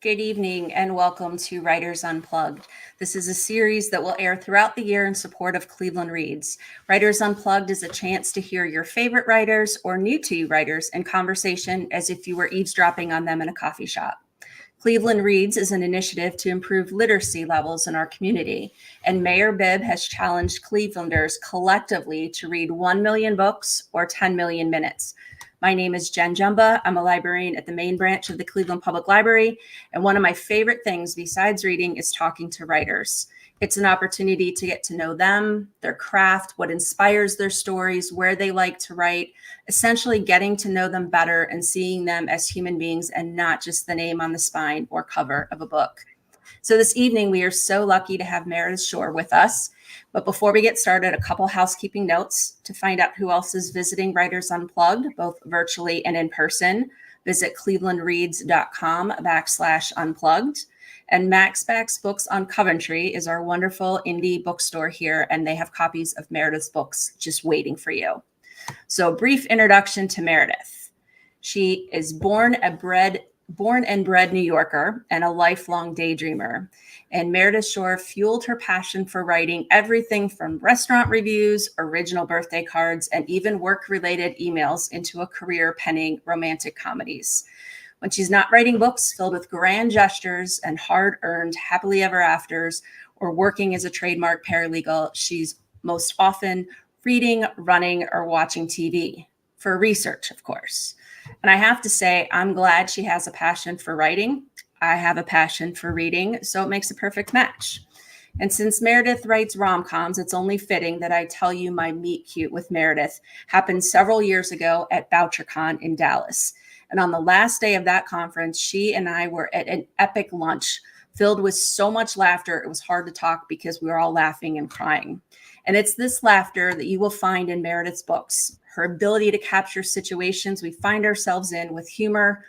Good evening and welcome to Writers Unplugged. This is a series that will air throughout the year in support of Cleveland Reads. Writers Unplugged is a chance to hear your favorite writers or new to you writers in conversation as if you were eavesdropping on them in a coffee shop. Cleveland Reads is an initiative to improve literacy levels in our community, and Mayor Bibb has challenged Clevelanders collectively to read 1 million books or 10 million minutes. My name is Jen Jumba. I'm a librarian at the main branch of the Cleveland Public Library, and one of my favorite things besides reading is talking to writers. It's an opportunity to get to know them, their craft, what inspires their stories, where they like to write, essentially getting to know them better and seeing them as human beings and not just the name on the spine or cover of a book. So this evening, we are so lucky to have Meredith Schorr with us. But before we get started, a couple housekeeping notes. To find out who else is visiting Writers Unplugged, both virtually and in person, visit clevelandreads.com/unplugged. And Max Back's Books on Coventry is our wonderful indie bookstore here, and they have copies of Meredith's books just waiting for you. So a brief introduction to Meredith. She is born and bred New Yorker and a lifelong daydreamer. And Meredith Schorr fueled her passion for writing everything from restaurant reviews, original birthday cards, and even work-related emails into a career penning romantic comedies. When she's not writing books filled with grand gestures and hard-earned happily ever afters or working as a trademark paralegal, she's most often reading, running, or watching TV for research, of course. And I have to say, I'm glad she has a passion for writing. I have a passion for reading, so it makes a perfect match. And since Meredith writes rom-coms, it's only fitting that I tell you my meet cute with Meredith happened several years ago at BoucherCon in Dallas. And on the last day of that conference, she and I were at an epic lunch filled with so much laughter, it was hard to talk because we were all laughing and crying. And it's this laughter that you will find in Meredith's books, her ability to capture situations we find ourselves in with humor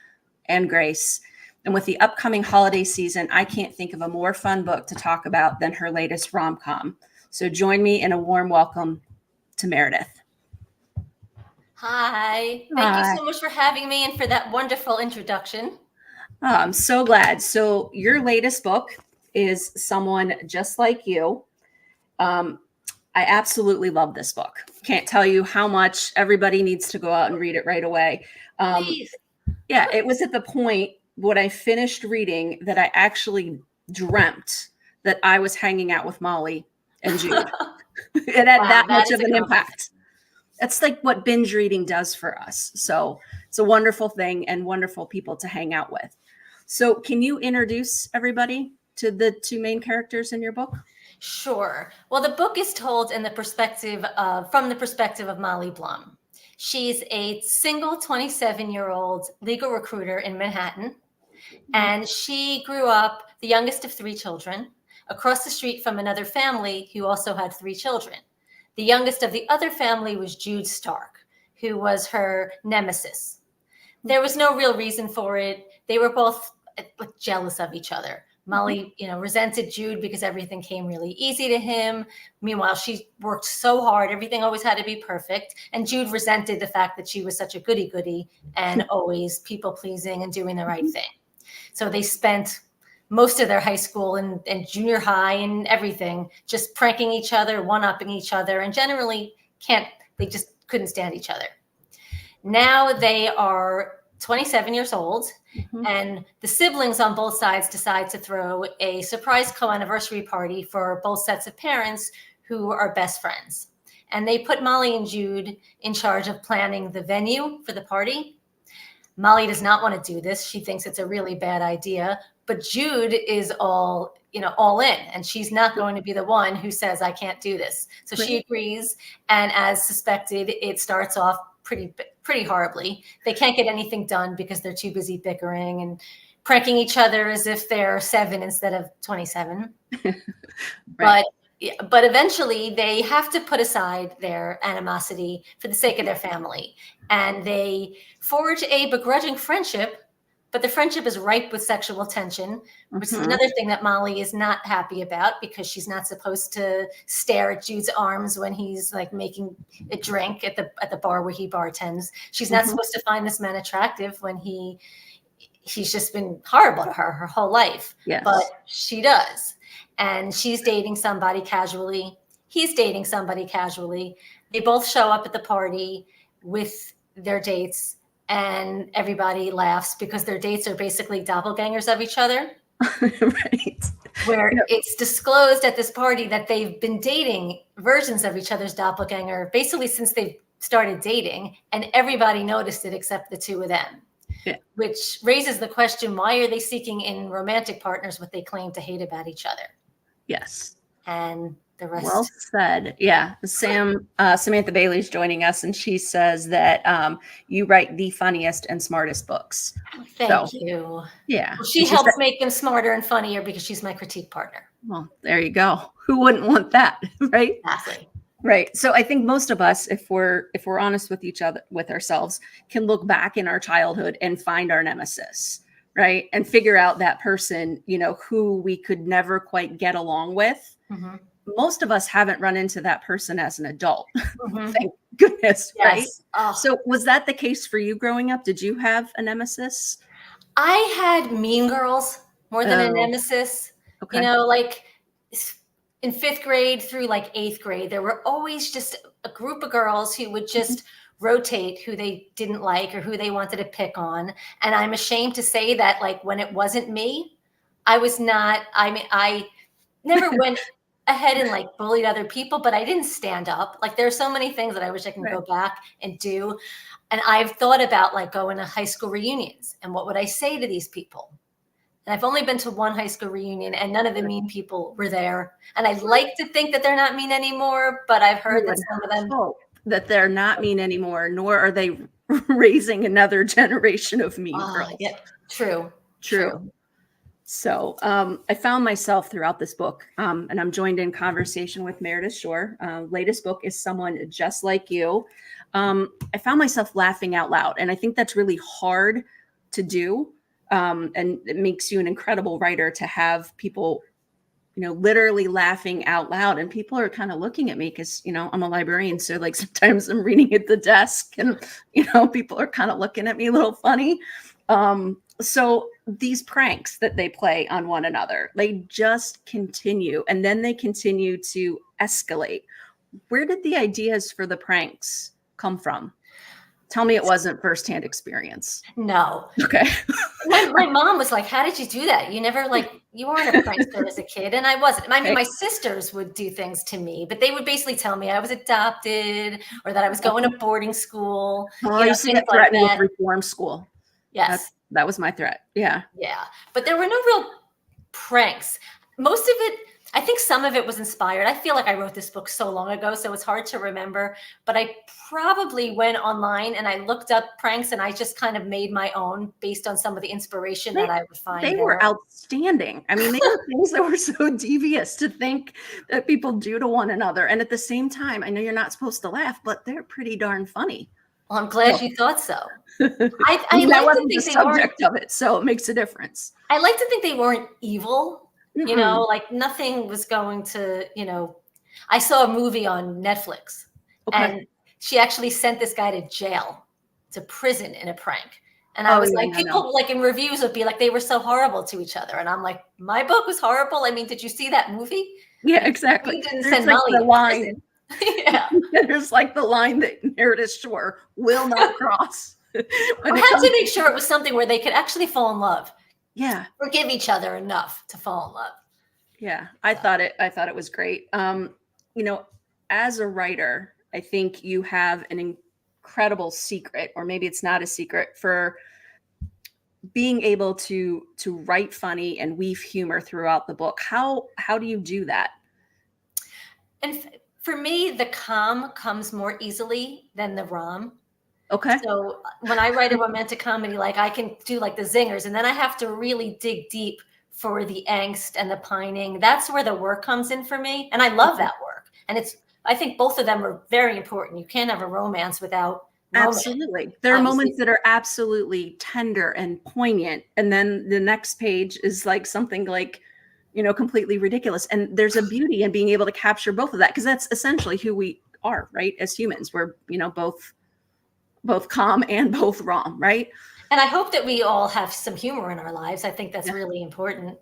and grace. And with the upcoming holiday season, I can't think of a more fun book to talk about than her latest rom-com. So join me in a warm welcome to Meredith. Hi. Thank you so much for having me and for that wonderful introduction. Oh, I'm so glad. So your latest book is Someone Just Like You. I absolutely love this book. Can't tell you how much. Everybody needs to go out and read it right away. Please. Yeah, it was at the point when I finished reading that I actually dreamt that I was hanging out with Molly and Jude. It had that much of an impact. That's like what binge reading does for us. So it's a wonderful thing and wonderful people to hang out with. So can you introduce everybody to the two main characters in your book? Sure. Well, the book is told in the from the perspective of Molly Blum. She's a single 27-year-old legal recruiter in Manhattan, and she grew up the youngest of 3 children across the street from another family who also had 3 children. The youngest of the other family was Jude Stark, who was her nemesis. There was no real reason for it. They were both jealous of each other. Molly, resented Jude because everything came really easy to him. Meanwhile, she worked so hard. Everything always had to be perfect. And Jude resented the fact that she was such a goody-goody and always people-pleasing and doing the right thing. So they spent most of their high school and junior high and everything just pranking each other, one-upping each other, and generally they just couldn't stand each other. Now they are 27 years old, and the siblings on both sides decide to throw a surprise co-anniversary party for both sets of parents who are best friends. And they put Molly and Jude in charge of planning the venue for the party. Molly does not want to do this. She thinks it's a really bad idea, but Jude is all in, and she's not going to be the one who says, I can't do this. So she agrees. And as suspected, it starts off pretty horribly. They can't get anything done because they're too busy bickering and pranking each other as if they're 7 instead of 27. Right. But eventually they have to put aside their animosity for the sake of their family. And they forge a begrudging friendship, but the friendship is ripe with sexual tension, which is another thing that Molly is not happy about because she's not supposed to stare at Jude's arms when he's like making a drink at the bar where he bartends. She's not supposed to find this man attractive when he he's just been horrible to her whole life. Yes. But she does. And she's dating somebody casually. He's dating somebody casually. They both show up at the party with their dates, and everybody laughs because their dates are basically doppelgangers of each other. Right. Where it's disclosed at this party that they've been dating versions of each other's doppelganger basically since they started dating, and everybody noticed it except the two of them. Yeah. Which raises the question, why are they seeking in romantic partners what they claim to hate about each other? Yes. And the rest. Well said. Yeah. Samantha Bailey's joining us, and she says that you write the funniest and smartest books. Thank you. Yeah. Well, she helps make them smarter and funnier because she's my critique partner. Well, there you go. Who wouldn't want that, right? Exactly. Right. So I think most of us, if we're honest with each other, with ourselves, can look back in our childhood and find our nemesis, right? And figure out that person, who we could never quite get along with. Mm-hmm. Most of us haven't run into that person as an adult. Mm-hmm. Thank goodness, yes. right? Oh. So was that the case for you growing up? Did you have a nemesis? I had mean girls more than a nemesis. Okay. Like in 5th grade through like 8th grade, there were always just a group of girls who would just rotate who they didn't like or who they wanted to pick on. And I'm ashamed to say that, like, when it wasn't me, I never went ahead and like bullied other people, but I didn't stand up. Like, there's so many things that I wish I can go back and do. And I've thought about like going to high school reunions and what would I say to these people? And I've only been to one high school reunion and none of the mean people were there. And I'd like to think that they're not mean anymore, but I've heard that some of them that they're not mean anymore, nor are they raising another generation of mean girls. Yeah, true. So I found myself throughout this book, and I'm joined in conversation with Meredith Schorr. Latest book is Someone Just Like You. I found myself laughing out loud, and I think that's really hard to do. And it makes you an incredible writer to have people, literally laughing out loud. And people are kind of looking at me because, I'm a librarian. So like sometimes I'm reading at the desk and, people are kind of looking at me a little funny. So these pranks that they play on one another, they just continue, and then they continue to escalate. Where did the ideas for the pranks come from? Tell me it wasn't firsthand experience. No. Okay. My mom was like, how did you do that? You weren't a prankster as a kid. And I wasn't. I mean, my sisters would do things to me, but they would basically tell me I was adopted or that I was going to boarding school. I used to get threatened with reform school. Yes. That was my threat. Yeah. Yeah. But there were no real pranks. Most of it, I think some of it was inspired. I feel like I wrote this book so long ago, so it's hard to remember. But I probably went online and I looked up pranks and I just kind of made my own based on some of the inspiration that I would find. They were outstanding. I mean, they were things that were so devious to think that people do to one another. And at the same time, I know you're not supposed to laugh, but they're pretty darn funny. Well, I'm glad you thought so. I that wasn't the subject of it, so it makes a difference. I like to think they weren't evil. Mm-hmm. Like nothing was going to, I saw a movie on Netflix and she actually sent this guy to jail, to prison in a prank. And I was people like in reviews would be like, they were so horrible to each other. And I'm like, my book was horrible. I mean, did you see that movie? Yeah, exactly. You didn't send Molly to prison. Yeah. There's like the line that Meredith Schorr will not cross. I had to make sure it was something where they could actually fall in love. Yeah. Forgive each other enough to fall in love. Yeah. I thought it was great. As a writer, I think you have an incredible secret, or maybe it's not a secret, for being able to write funny and weave humor throughout the book. How do you do that? And for me, the com comes more easily than the rom. Okay. So when I write a romantic comedy, like I can do like the zingers, and then I have to really dig deep for the angst and the pining. That's where the work comes in for me. And I love that work. And I think both of them are very important. You can't have a romance without romance. Absolutely. There are moments that are absolutely tender and poignant. And then the next page is like something like, completely ridiculous. And there's a beauty in being able to capture both of that, because that's essentially who we are, right? As humans, we're, both com and both rom, right? And I hope that we all have some humor in our lives. I think that's Yeah. really important,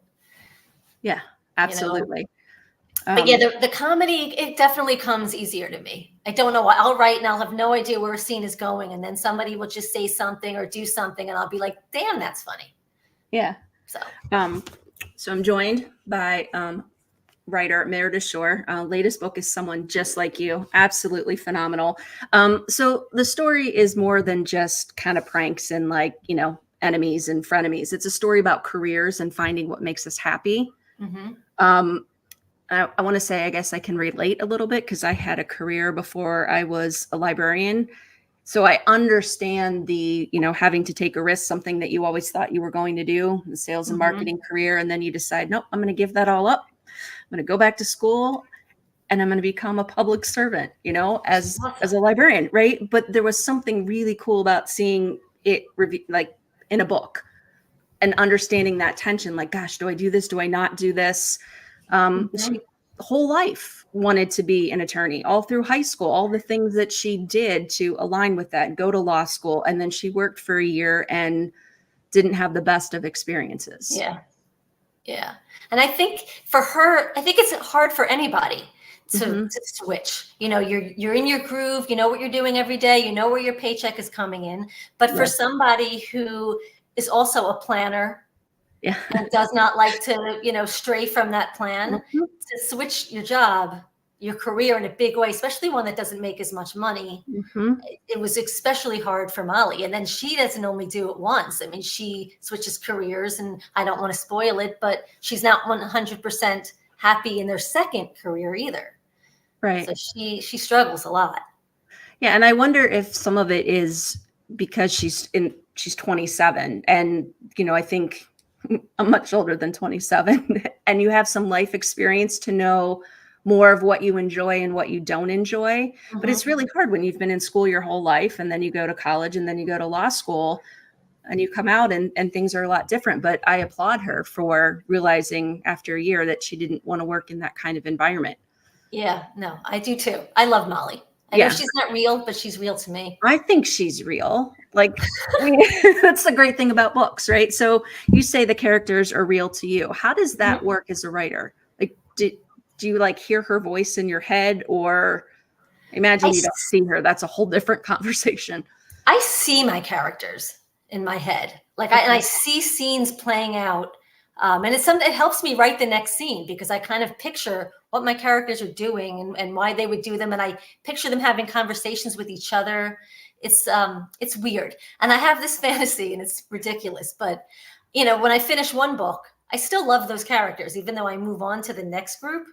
Yeah, you know. absolutely. But yeah, Um, the comedy, it definitely comes easier to me. I don't know why. I'll write and I'll have no idea where a scene is going. And then somebody will just say something or do something, and I'll be like, damn, that's funny. yeah. So, Um, so I'm joined by writer Meredith Schorr. Latest book is Someone Just Like You. Absolutely phenomenal. So the story is more than just kind of pranks and like, enemies and frenemies. It's a story about careers and finding what makes us happy. mhm. Um, I want to say, I guess I can relate a little bit because I had a career before I was a librarian. So I understand the, having to take a risk, something that you always thought you were going to do, the sales and Mhm. marketing career. And then you decide, nope, I'm going to give that all up. I'm going to go back to school and I'm going to become a public servant, as Awesome. a librarian, right? But there was something really cool about seeing it like in a book and understanding that tension. Like, gosh, do I do this? Do I not do this? She Mhm. whole life wanted to be an attorney, all through high school, all the things that she did to align with that, go to law school, and then she worked for a year and didn't have the best of experiences. Yeah. Yeah. And I think for her, I think it's hard for anybody Hmm. to switch. You're in your groove, you know what you're doing every day, you know where your paycheck is coming in. But for Yes. somebody who is also a planner Yeah. and does not like to, stray from that plan, Mhm. to switch your job, your career in a big way, especially one that doesn't make as much money, Mhm. it was especially hard for Molly. And then she doesn't only do it once. I mean, she switches careers, and I don't want to spoil it, but she's not 100% happy in their second career either. So Right. she struggles a lot. Yeah, and I wonder if some of it is because she's 27 and I think I'm much older than 27 and you have some life experience to know more of what you enjoy and what you don't enjoy. But it's Mhm. really hard when you've been in school your whole life and then you go to college and then you go to law school and you come out and things are a lot different. But I applaud her for realizing after a year that she didn't want to work in that kind of environment. Yeah, no, I do too. I love Molly. I know Yeah. she's not real, but she's real to me. I think she's real. Like that's the great thing about books, right? So you say the characters are real to you. How does that Mhm. work as a writer? Like, do you like hear her voice in your head, or I, imagine you don't s- see her? That's a whole different conversation. I see my characters in my head. And I Okay. see scenes playing out. And it helps me write the next scene because I kind of picture what my characters are doing and why they would do them. And I picture them having conversations with each other. It's weird. And I have this fantasy, and it's ridiculous. But when I finish one book, I still love those characters, even though I move on to the next group.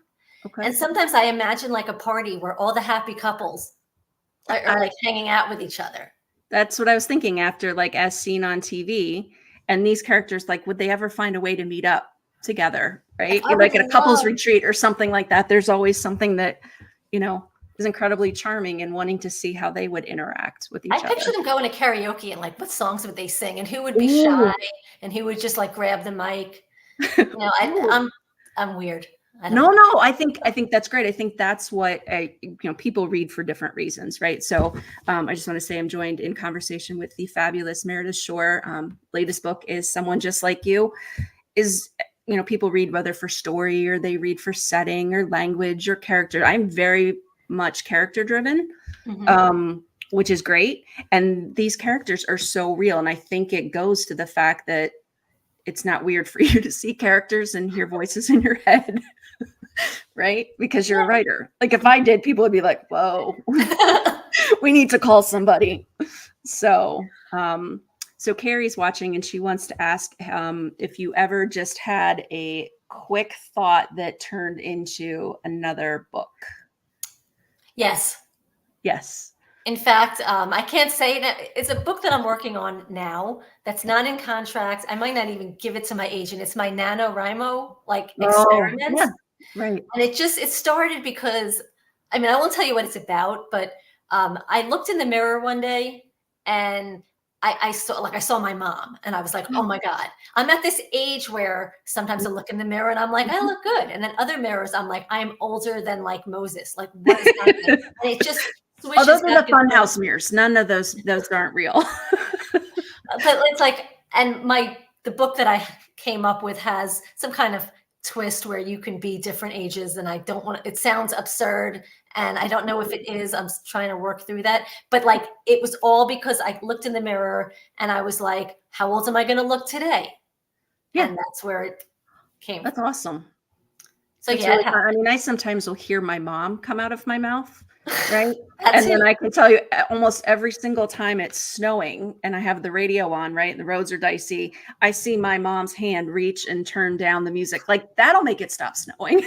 Okay. And sometimes I imagine like a party where all the happy couples are I, like hanging out with each other. that's what I was thinking after, like, as seen on TV. And these characters, like, would they ever find a way to meet up together? Right? I would Like at a couples love retreat or something like that. There's always something that, you know, is incredibly charming and wanting to see how they would interact with I each picture other. them going to karaoke and like what songs would they sing and who would be shy Ooh. and who would just like grab the mic. Ooh. I'm weird. I don't No, know. no, I think that's great. I think that's what people read for different reasons, right? So I just want to say I'm joined in conversation with the fabulous Meredith Schorr. Latest book is Someone Just Like You. Is people read whether for story or they read for setting or language or character. I'm very much character driven, Mhm. which is great. And these characters are so real. And I think it goes to the fact that it's not weird for you to see characters and hear voices in your head, right? Because you're a writer. Like if I did, people would be like, whoa, we need to call somebody. So, so Carrie's watching and she wants to ask if you ever just had a quick thought that turned into another book. Yes. Yes. In fact, I can't say that it's a book that I'm working on now that's not in contract. I might not even give it to my agent. It's my NaNoWriMo like Oh, experiment. yeah. Right. And it started because, I mean, I won't tell you what it's about, but I looked in the mirror one day and I saw my mom and I was like, oh my God, I'm at this age where sometimes I look in the mirror and I'm like, I look good. And then other mirrors, I'm like, I'm older than like Moses. Like, what is happening? And it just Oh, those switches are back the and forth. funhouse mirrors. None of those aren't real. but it's like, and the book that I came up with has some kind of twist where you can be different ages, and I don't want it sounds absurd, and I don't know if it is. I'm trying to work through that, but like it was all because I looked in the mirror and I was like, how old am I going to look today? Yeah. And that's where it came That's from. awesome. So That's yeah, really fun. I mean, I sometimes will hear my mom come out of my mouth, right? that's And then it. I can tell you almost every single time it's snowing and I have the radio on, right? And the roads are dicey. I see my mom's hand reach and turn down the music. Like that'll make it stop snowing.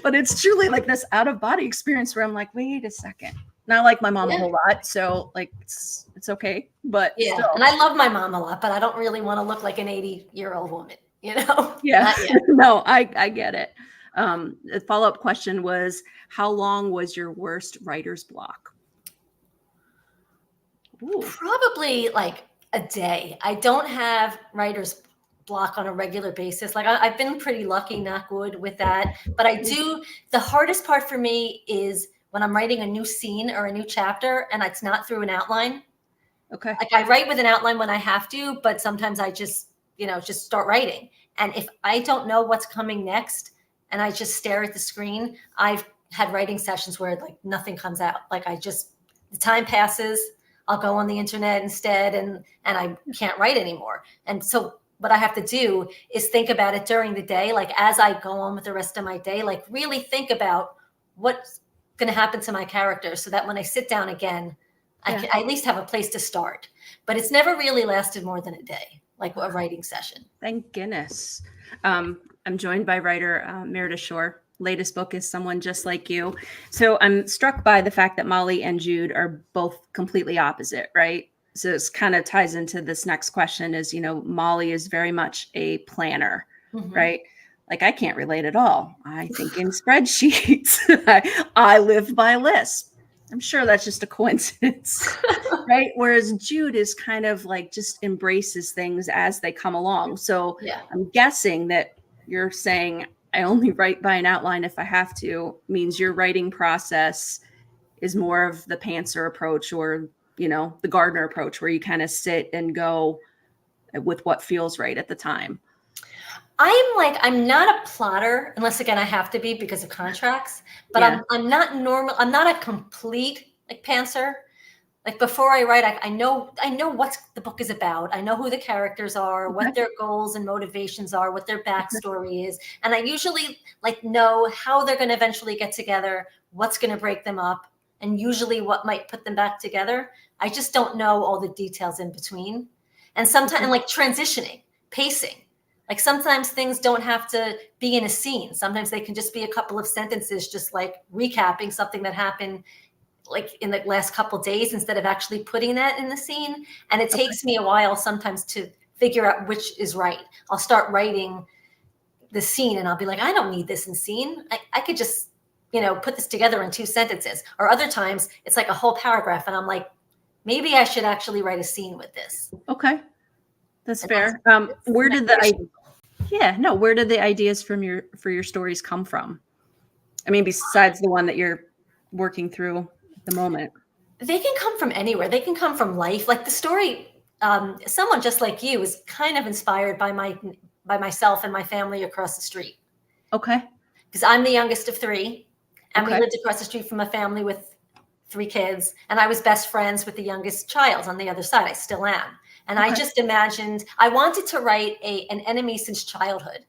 But it's truly like this out of body experience where I'm like, wait a second. Not like my mom a Yeah. whole lot. So like it's okay. But Yeah, still. and I love my mom a lot, but I don't really want to look like an 80-year-old woman, Yeah. Not yet. No, I get it. The follow-up question was, how long was your worst writer's block? Ooh, Probably like a day. I don't have writer's block on a regular basis. Like I've been pretty lucky, knock wood, with that. But I do, the hardest part for me is when I'm writing a new scene or a new chapter and it's not through an outline. okay. Like I write with an outline when I have to, but sometimes I just, just start writing. And if I don't know what's coming next and I just stare at the screen, I've had writing sessions where like nothing comes out. Like the time passes, I'll go on the internet instead and I can't write anymore. And so what I have to do is think about it during the day, like as I go on with the rest of my day, like really think about what's going to happen to my character so that when I sit down again, I at least have a place to start. But it's never really lasted more than a day, like a writing session. Thank goodness. I'm joined by writer Meredith Schorr. Latest book is Someone Just Like You. So I'm struck by the fact that Molly and Jude are both completely opposite, right? So this kind of ties into this next question is, Molly is very much a planner, right? Like I can't relate at all. I think in spreadsheets. I live by lists. I'm sure that's just a coincidence, right? Whereas Jude is kind of like just embraces things as they come along. So Yeah. I'm guessing that you're saying I only write by an outline if I have to, means your writing process is more of the pantser approach or, the Gardner approach where you kind of sit and go with what feels right at the time. I'm not a plotter unless again I have to be because of contracts, but Yeah. I'm not normal. I'm not a complete like pantser. Like before I write, I know what the book is about. I know who the characters are, what their goals and motivations are, what their backstory is. And I usually like know how they're going to eventually get together, what's going to break them up, and usually what might put them back together. I just don't know all the details in between. And sometimes and like transitioning, pacing. Like sometimes things don't have to be in a scene. Sometimes they can just be a couple of sentences, just like recapping something that happened like in the last couple of days instead of actually putting that in the scene. And it takes me a while sometimes to figure out which is right. I'll start writing the scene and I'll be like, I don't need this in scene. I could just, put this together in 2 sentences. Or other times it's like a whole paragraph and I'm like, maybe I should actually write a scene with this. Okay. That's fair. Where did the ideas for your stories come from? I mean, besides the one that you're working through at the moment. They can come from anywhere. They can come from life. Like the story, Someone Just Like You is kind of inspired by myself and my family across the street. Okay. Because I'm the youngest of 3, and we lived across the street from a family with 3 kids, and I was best friends with the youngest child on the other side. I still am. And I just imagined, I wanted to write an enemy since childhood.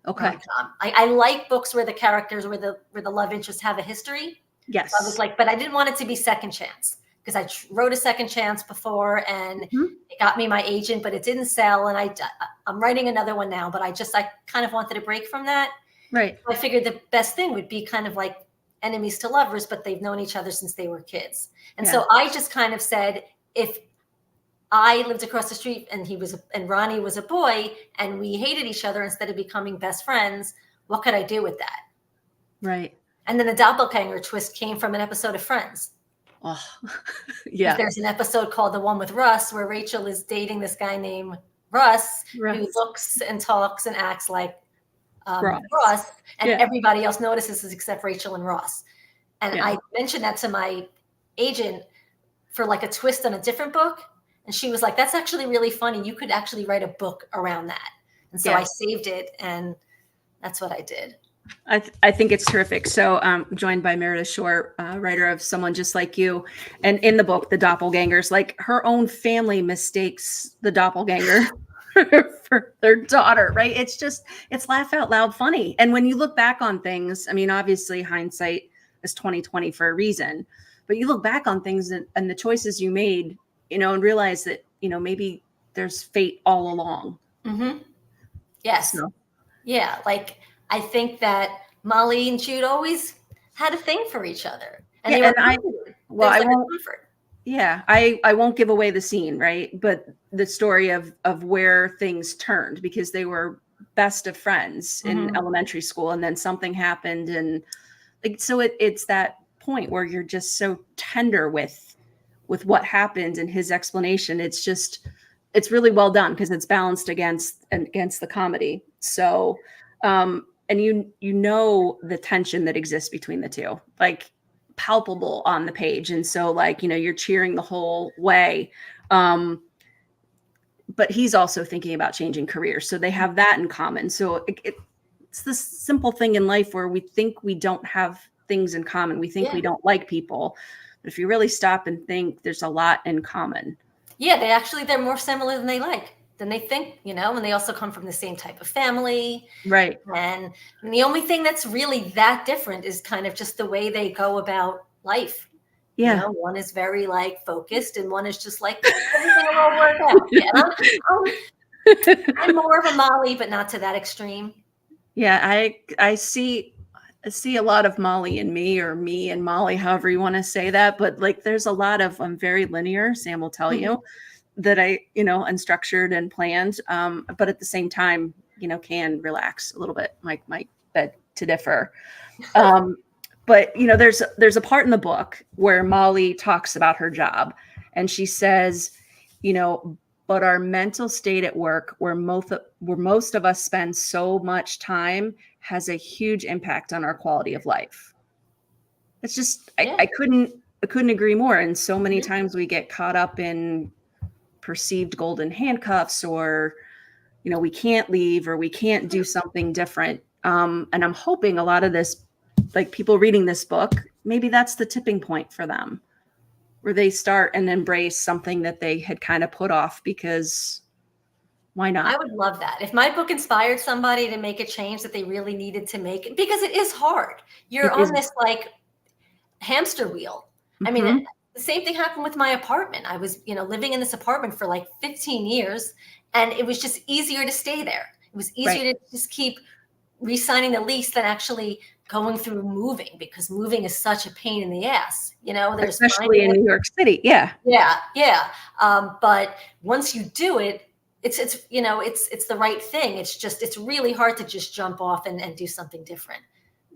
Okay. I like books where the characters, where the love interests have a history. Yes. So I was like, but I didn't want it to be second chance because I wrote a second chance before and it got me my agent, but it didn't sell. And I'm writing another one now, but I kind of wanted a break from that. Right. So I figured the best thing would be kind of like enemies to lovers, but they've known each other since they were kids. And so I just kind of said, if I lived across the street and Ronnie was a boy and we hated each other instead of becoming best friends, what could I do with that? Right. And then the doppelganger twist came from an episode of Friends. Oh, yeah. There's an episode called The One with Russ where Rachel is dating this guy named Russ. Who looks and talks and acts like Ross, and everybody else notices this except Rachel and Ross. And I mentioned that to my agent for like a twist on a different book. And she was like, that's actually really funny. You could actually write a book around that. And so I saved it, and that's what I did. I think it's terrific. So joined by Meredith Schorr, writer of Someone Just Like You. And in the book, The Doppelgangers, like her own family mistakes the doppelganger for their daughter, right? It's laugh out loud funny. And when you look back on things, I mean, obviously hindsight is 2020 for a reason, but you look back on things and the choices you made, and realize that, maybe there's fate all along. Mm-hmm. Yes. So. Yeah. Like, I think that Molly and Jude always had a thing for each other. And they were comfort. Yeah, I won't give away the scene, right? But the story of where things turned, because they were best of friends in elementary school, and then something happened, and like, so it's that point where you're just so tender with what happened and his explanation. It's really well done because it's balanced against the comedy. So and the tension that exists between the two, like palpable on the page. And so like, you're cheering the whole way. But he's also thinking about changing careers. So they have that in common. So it's this simple thing in life where we think we don't have things in common. We think we don't like people. But if you really stop and think, there's a lot in common. Yeah, they're more similar than they think, and they also come from the same type of family. Right. And the only thing that's really that different is kind of just the way they go about life. Yeah. One is very like focused, and one is just like, everything will all work out. Yeah, I'm more of a Molly, but not to that extreme. Yeah, I see a lot of Molly in me, or me and Molly, however you want to say that. But like, there's a lot of, I'm very linear, Sam will tell you, that I, unstructured and planned. But at the same time, can relax a little bit, like my bed to differ. But, there's a part in the book where Molly talks about her job, and she says, but our mental state at work, where most of us spend so much time, has a huge impact on our quality of life. It's just, I couldn't agree more. And so many times we get caught up in perceived golden handcuffs, or, we can't leave, or we can't do something different. And I'm hoping a lot of this, like people reading this book, maybe that's the tipping point for them, where they start and embrace something that they had kind of put off, because why not? I would love that. If my book inspired somebody to make a change that they really needed to make, because it is hard. You're on this like hamster wheel. I mean, the same thing happened with my apartment. I was, living in this apartment for like 15 years, and it was just easier to stay there. It was easier to just keep re-signing the lease than actually going through moving, because moving is such a pain in the ass. There's especially in New York City. Yeah. But once you do it, it's the right thing. It's really hard to just jump off and do something different.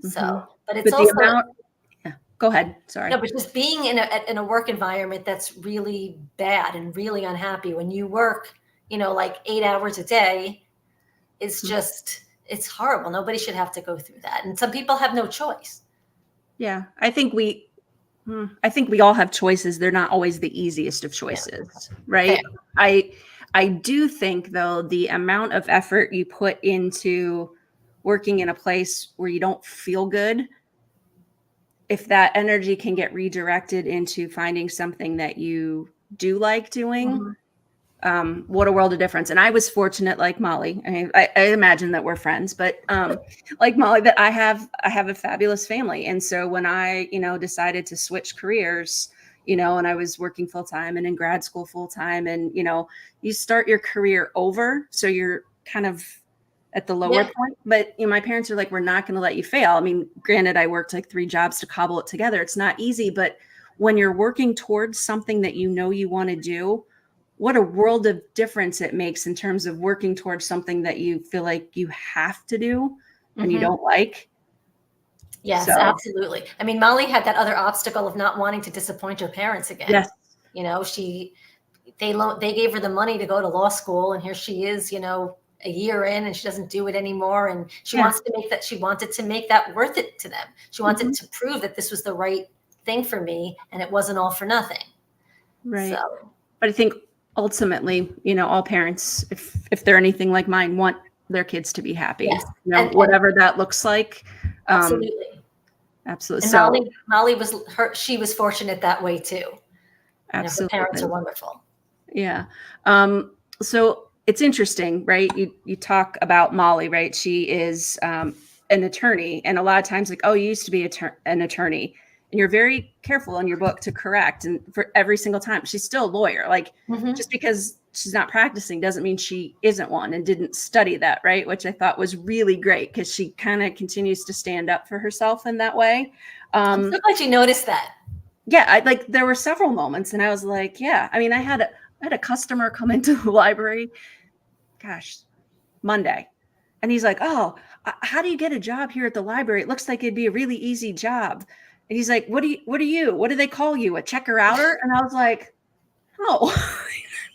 So, but it's also go ahead. Sorry. No, but just being in a work environment that's really bad and really unhappy, when you work, like 8 hours a day, is just, it's horrible. Nobody should have to go through that. And some people have no choice. Yeah. I think we all have choices. They're not always the easiest of choices, right? Yeah. I do think, though, the amount of effort you put into working in a place where you don't feel good, if that energy can get redirected into finding something that you do like doing, what a world of difference. And I was fortunate, like Molly. I mean, I imagine that we're friends, but like Molly, that I have a fabulous family. And so when I, decided to switch careers, and I was working full time and in grad school full time, and, you start your career over. So you're kind of at the lower point, but my parents are like, we're not going to let you fail. I mean, granted, I worked like 3 jobs to cobble it together. It's not easy, but when you're working towards something that you want to do, what a world of difference it makes in terms of working towards something that you feel like you have to do and you don't like. Yes, absolutely. I mean, Molly had that other obstacle of not wanting to disappoint her parents again. Yes. They gave her the money to go to law school, and here she is, a year in, and she doesn't do it anymore. And she wanted to make that worth it to them. She wanted to prove that this was the right thing for me, and it wasn't all for nothing. Right. So. But I think ultimately, all parents, if they're anything like mine, want their kids to be happy, Yes, and whatever that looks like. absolutely. Absolutely. And So Molly was she was fortunate that way too. Her parents absolutely. are wonderful. Yeah. So it's interesting, right? You talk about Molly, right? She is an attorney, and a lot of times, like, oh, you used to be an attorney, and you're very careful in your book to correct, and for every single time, she's still a lawyer. Like, just because she's not practicing doesn't mean she isn't one and didn't study that, right? Which I thought was really great because she kind of continues to stand up for herself in that way. I'm so glad you noticed that. Yeah, there were several moments, and I was like, yeah. I mean, I had a customer come into the library, gosh, Monday, and he's like, "Oh, how do you get a job here at the library? It looks like it'd be a really easy job." And he's like, What are you? What do they call you? A checker outer?" And I was like, "No,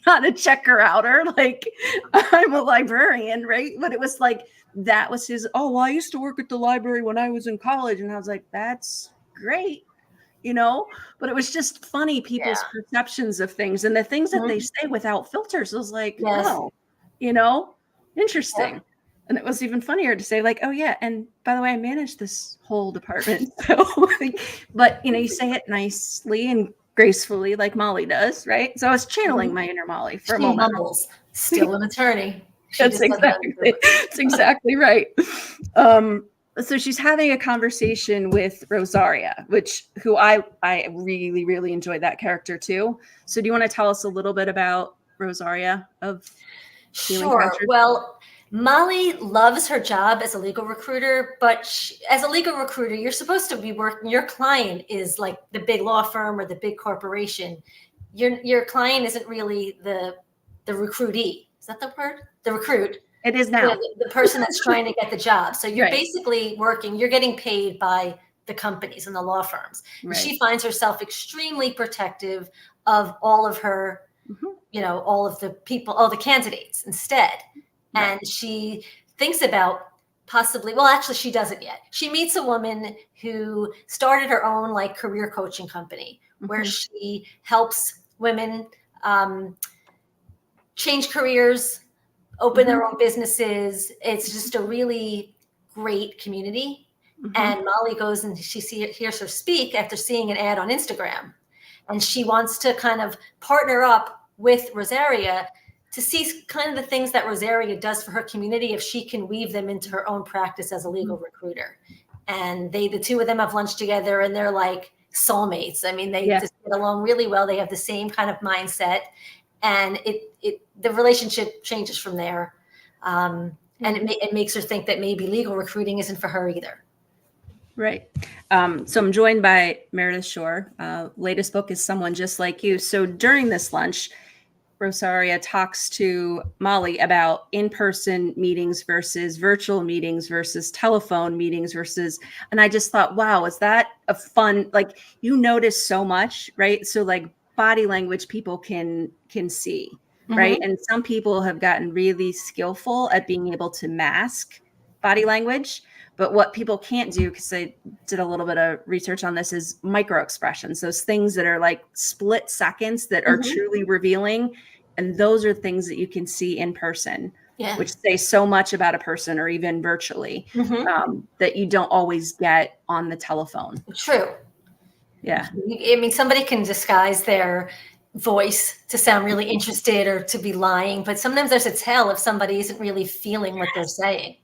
not a checker outer. Like, I'm a librarian, right?" But it was like that was his. Oh, well, I used to work at the library when I was in college, and I was like, "That's great." But it was just funny, people's perceptions of things and the things that they say without filters. I was like, Yes. oh, interesting. Yep. And it was even funnier to say, like, oh yeah, and by the way, I manage this whole department. So, but you say it nicely and gracefully like Molly does, right? So I was channeling my inner Molly for a moment. Mumbles, still an attorney. That's exactly right. So she's having a conversation with Rosaria, who I really, really enjoyed that character too. So do you want to tell us a little bit about Rosaria of Healing Sure. Captured? Well, Molly loves her job as a legal recruiter, but as a legal recruiter, you're supposed to be working. Your client is like the big law firm or the big corporation. Your client isn't really the recruitee. Is that the word? The recruit. It is now. The person that's trying to get the job. So you're basically working. You're getting paid by the companies and the law firms. Right. She finds herself extremely protective of all of her, all of the people, all the candidates instead. Right. And she thinks about possibly, well, actually she doesn't yet. She meets a woman who started her own career coaching company where she helps women change careers, open their own businesses. It's just a really great community. And Molly goes and she hears her speak after seeing an ad on Instagram. And she wants to kind of partner up with Rosaria to see kind of the things that Rosaria does for her community, if she can weave them into her own practice as a legal recruiter. And the two of them have lunch together and they're like soulmates. I mean, they just get along really well. They have the same kind of mindset. And the relationship changes from there. And it makes her think that maybe legal recruiting isn't for her either. Right. So I'm joined by Meredith Schorr. Latest book is Someone Just Like You. So during this lunch, Rosaria talks to Molly about in-person meetings versus virtual meetings versus telephone meetings and I just thought, wow, is that a fun, you notice so much, right? So body language people can see, right? And some people have gotten really skillful at being able to mask body language. But what people can't do, because I did a little bit of research on this, is micro expressions, those things that are split seconds that are truly revealing. And those are things that you can see in person, which say so much about a person or even virtually that you don't always get on the telephone. True. Yeah. I mean, somebody can disguise their voice to sound really interested or to be lying, but sometimes there's a tell if somebody isn't really feeling what they're saying.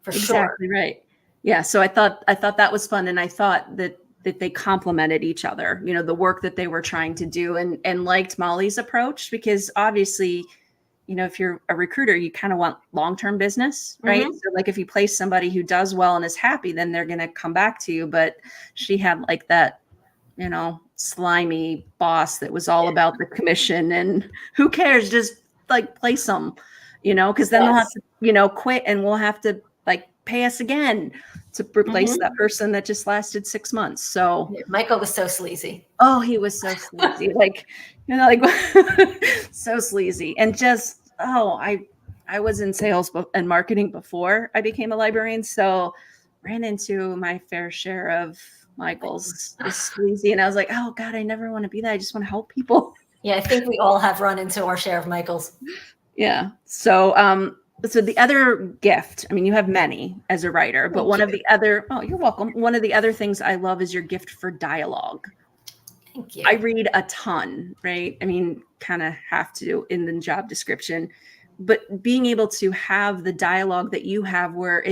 For sure. Exactly right. Yeah. So I thought that was fun. And I thought that they complemented each other, the work that they were trying to do, and liked Molly's approach, because obviously, if you're a recruiter, you kind of want long-term business, right? So if you place somebody who does well and is happy, then they're going to come back to you. But she had that, slimy boss that was all about the commission and who cares, just place them, because then they'll have to, quit, and we'll have to pay us again to replace that person that just lasted 6 months. So Michael was so sleazy. Oh, he was so sleazy, so sleazy. And just, I was in sales and marketing before I became a librarian. So ran into my fair share of Michael's sleazy. And I was like, oh God, I never want to be that. I just want to help people. Yeah, I think we all have run into our share of Michaels. Yeah. So, so the other gift, I mean, you have many as a writer, but one of the other, oh, you're welcome. One of the other things I love is your gift for dialogue. Thank I you. read a ton, right? I mean, kind of have to in the job description, but being able to have the dialogue that you have where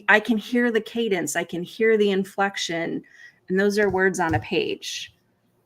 I can hear the cadence, I can hear the inflection, and those are words on a page.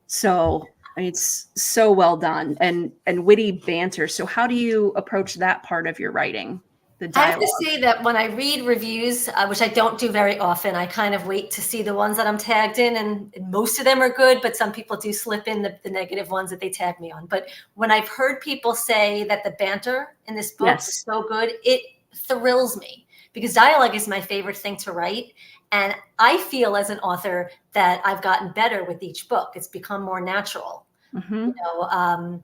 So it's so well done and witty banter. So how do you approach that part of your writing, the I have to dialogue? say that when I read reviews, which I don't do very often, I kind of wait to see the ones that I'm tagged in, and most of them are good, but some people do slip in the negative ones that they tag me on. But when I've heard people say that the banter in this book is Yes. so good, it thrills me because dialogue is my favorite thing to write. And I feel as an author that I've gotten better with each book. It's become more natural. Mm-hmm. You know,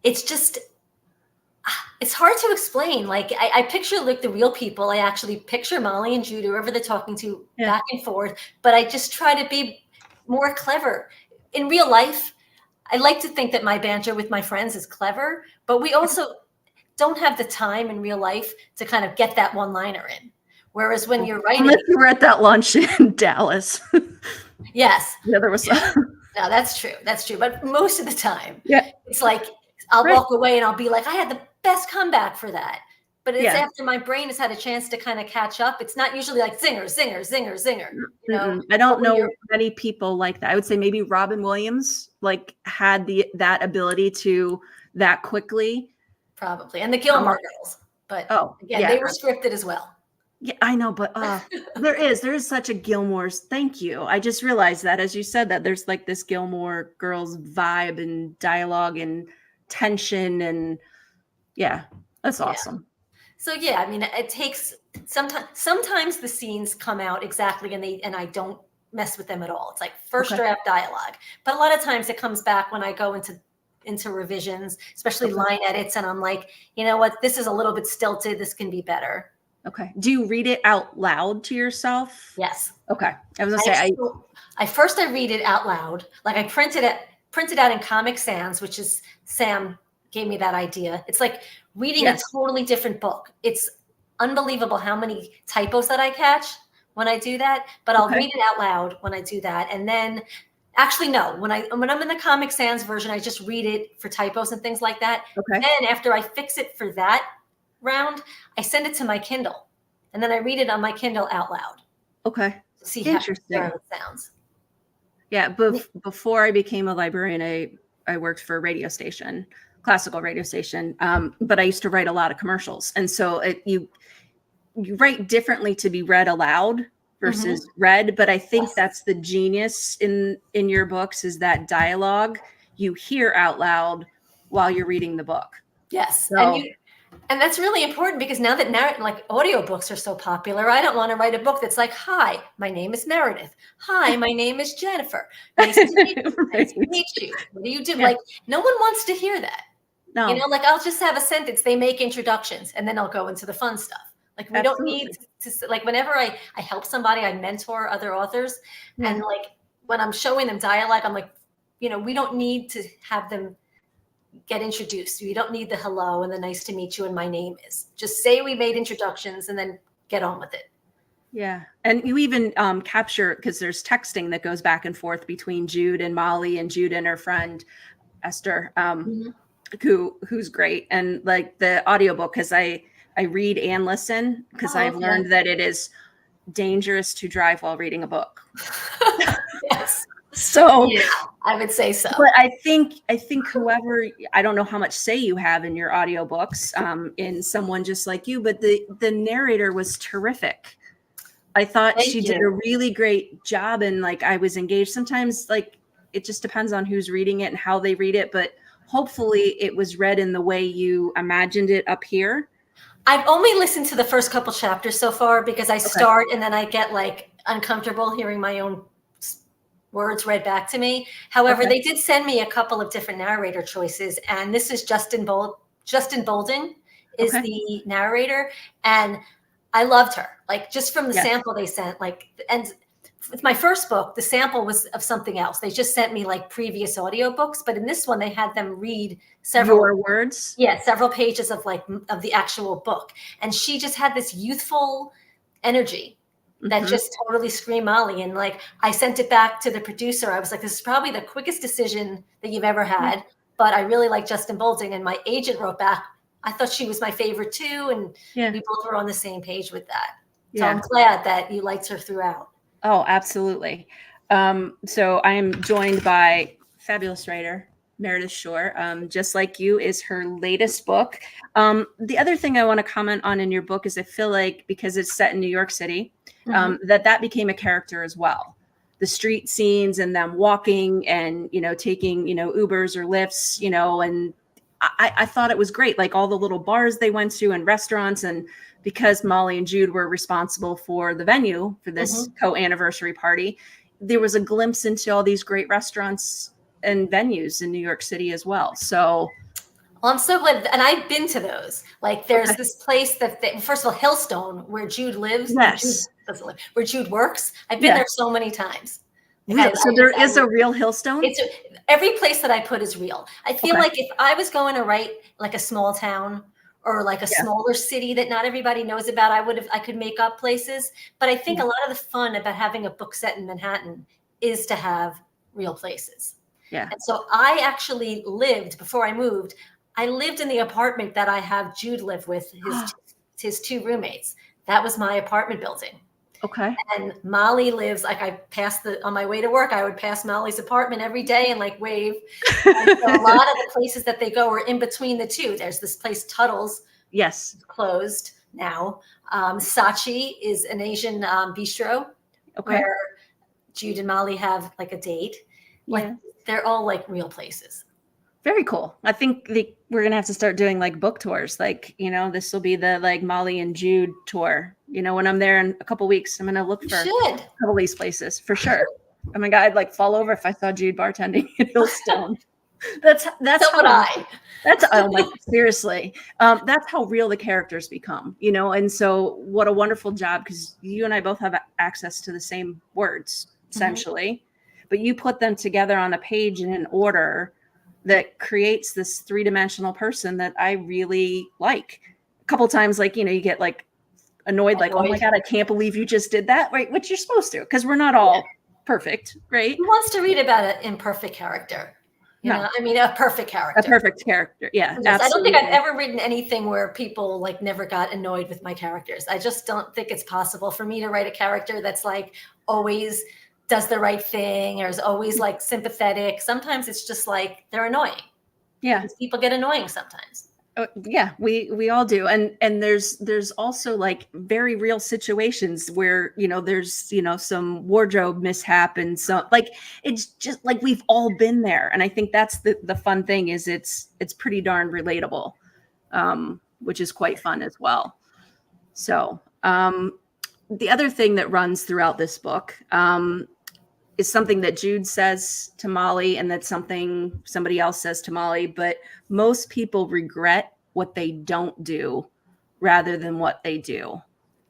it's just it's hard to explain. Like I picture like the real people. I actually picture Molly and Jude, whoever they're talking to, Yeah. back and forth. But I just try to be more clever. In real life, I like to think that my banter with my friends is clever, but we also don't have the time in real life to kind of get that one-liner in. Whereas when you're writing, Unless you were at that lunch in Dallas. yes, Yeah, there was. yeah. No, that's true. That's true. But most of the time, Yeah. it's like I'll Right. walk away and I'll be like, I had the best comeback for that. But it's Yeah. after my brain has had a chance to kind of catch up. It's not usually like zinger, zinger, zinger, zinger. You know, I but don't when know you're many people like that. I would say maybe Robin Williams like had that ability to that quickly. probably and the Um, Gilmore Girls, but oh, again, yeah. they were scripted as well. Yeah, I know, but there is such a Gilmore's. Thank you. I just realized that as you said that there's like this Gilmore Girls vibe and dialogue and tension and yeah, that's Yeah. awesome. So yeah, I mean, it takes sometimes the scenes come out exactly and I don't mess with them at all. It's like first Okay. draft dialogue. But a lot of times it comes back when I go into revisions, especially Okay. line edits, and I'm like, you know what, this is a little bit stilted. This can be better. Okay. Do you read it out loud to yourself? Yes. Okay. I was gonna say I first I read it out loud. Like I printed out in Comic Sans, which is Sam gave me that idea. It's like reading yes. a totally different book. It's unbelievable how many typos that I catch when I do that, but I'll read it out loud when I do that. And then actually no, when I'm in the Comic Sans version, I just read it for typos and things like that. Okay. Then after I fix it for that round, I send it to my Kindle. And then I read it on my Kindle out loud. Okay. To see Interesting. how it sounds. Yeah, before I became a librarian, I worked for a radio station, classical radio station. But I used to write a lot of commercials, and so you write differently to be read aloud versus read. But I think that's the genius in your books is that dialogue you hear out loud while you're reading the book. Yes, So, and that's really important because now that like audiobooks are so popular, I don't want to write a book that's like, "Hi, my name is Meredith. Hi, my name is Jennifer. Nice to meet you. Nice to meet you. What do you do?" Yeah. Like, no one wants to hear that. No. You know, like I'll just have a sentence. They make introductions, and then I'll go into the fun stuff. Like we don't need to like whenever I help somebody, I mentor other authors, and like when I'm showing them dialogue, I'm like, you know, we don't need to have them get introduced. You don't need the hello and the nice to meet you and my name is. Just say we made introductions and then get on with it. Yeah. And you even capture, because there's texting that goes back and forth between Jude and Molly and Jude and her friend Esther, who's great. And like the audiobook, because I read and listen, because I've learned that it is dangerous to drive while reading a book. Yes. So yeah, I would say so. But I think whoever, I don't know how much say you have in your audiobooks, in someone just like you, but the narrator was terrific. I thought she did a really great job, and like I was engaged. Sometimes like it just depends on who's reading it and how they read it, but hopefully it was read in the way you imagined it up here. I've only listened to the first couple chapters so far because I start and then I get like uncomfortable hearing my own words read back to me. However, they did send me a couple of different narrator choices, and this is Justin Bolden is the narrator, and I loved her. Like just from the sample they sent, like, and with my first book, the sample was of something else. They just sent me like previous audiobooks, but in this one they had them read Your words. yeah, several pages of of the actual book. And she just had this youthful energy that just totally screamed Molly. And like, I sent it back to the producer. I was like, this is probably the quickest decision that you've ever had, but I really like Justin Boulding. And my agent wrote back, I thought she was my favorite too. And we both were on the same page with that. So I'm glad that you liked her throughout. Oh, absolutely. So I am joined by fabulous writer, Meredith Schorr. Just Like You is her latest book. The other thing I want to comment on in your book is I feel like because it's set in New York City, that became a character as well. The street scenes and them walking and, taking, Ubers or Lyfts, and I thought it was great. Like all the little bars they went to and restaurants, and because Molly and Jude were responsible for the venue for this co-anniversary party, there was a glimpse into all these great restaurants and venues in New York City as well. So well, I'm so glad. And I've been to those. Like there's this place that, first of all, Hillstone, where Jude lives. Yes. Jude doesn't live, where Jude works. I've been there so many times. So there is a real Hillstone? Every place that I put is real. I feel like if I was going to write like a small town or like a smaller city that not everybody knows about, I could make up places. But I think a lot of the fun about having a book set in Manhattan is to have real places. Yeah. And so I actually lived, before I moved, I lived in the apartment that I have Jude live with, his two roommates. That was my apartment building. Okay. And Molly lives, like on my way to work, I would pass Molly's apartment every day and like wave. And so a lot of the places that they go are in between the two. There's this place, Tuttle's. Yes. Closed now. Sachi is an Asian bistro where Jude and Molly have like a date. Like they're all like real places. Very cool. I think we're going to have to start doing like book tours. Like, this will be the like Molly and Jude tour. When I'm there in a couple of weeks, I'm going to look for a couple of these places for sure. Oh my God, I'd like fall over if I saw Jude bartending in Hillstone. That's oh my, seriously. That's how real the characters become, and so what a wonderful job, because you and I both have access to the same words essentially, but you put them together on a page in an order that creates this three-dimensional person that I really like. A couple times, like, you get like annoyed, like, oh my God, I can't believe you just did that, right? Which you're supposed to, because we're not all perfect, right? Who wants to read about an imperfect character? A perfect character. A perfect character, yeah. Yes, I don't think I've ever written anything where people like never got annoyed with my characters. I just don't think it's possible for me to write a character that's like always does the right thing or is always like sympathetic. Sometimes it's just like they're annoying. Yeah, people get annoying sometimes. Yeah, we all do, and there's also like very real situations where there's some wardrobe mishap, and so like it's just like we've all been there, and I think that's the fun thing is it's pretty darn relatable, which is quite fun as well. So the other thing that runs throughout this book is something that Jude says to Molly, and that's something somebody else says to Molly, but most people regret what they don't do rather than what they do.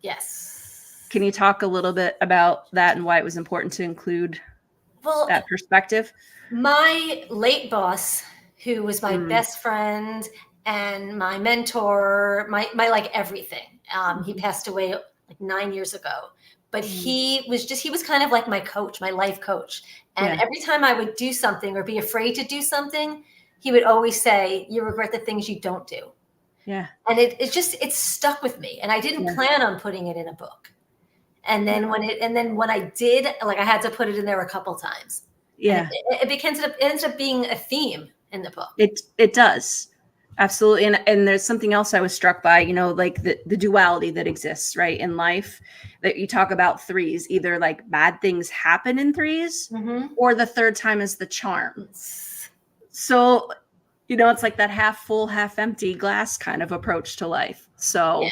Yes. Can you talk a little bit about that and why it was important to include that perspective? My late boss, who was my best friend and my mentor, my like everything, he passed away like 9 years ago. But he was kind of like my coach, my life coach. And every time I would do something or be afraid to do something, he would always say, you regret the things you don't do. Yeah. And it stuck with me. And I didn't plan on putting it in a book. And then when I did, like I had to put it in there a couple times. Yeah. It ends up being a theme in the book. It does. Absolutely. And there's something else I was struck by, like the duality that exists, right, in life, that you talk about threes, either like bad things happen in threes or the third time is the charm. So, it's like that half full, half empty glass kind of approach to life. So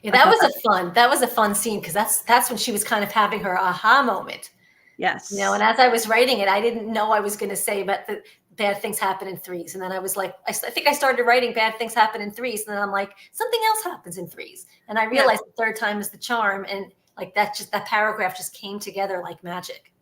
that was a fun scene, because that's when she was kind of having her aha moment. Yes. And as I was writing it, I didn't know I was going to say, but the bad things happen in threes. And then I was like, I think I started writing bad things happen in threes. And then I'm like, something else happens in threes. And I realized the third time is the charm. And Like that paragraph just came together like magic.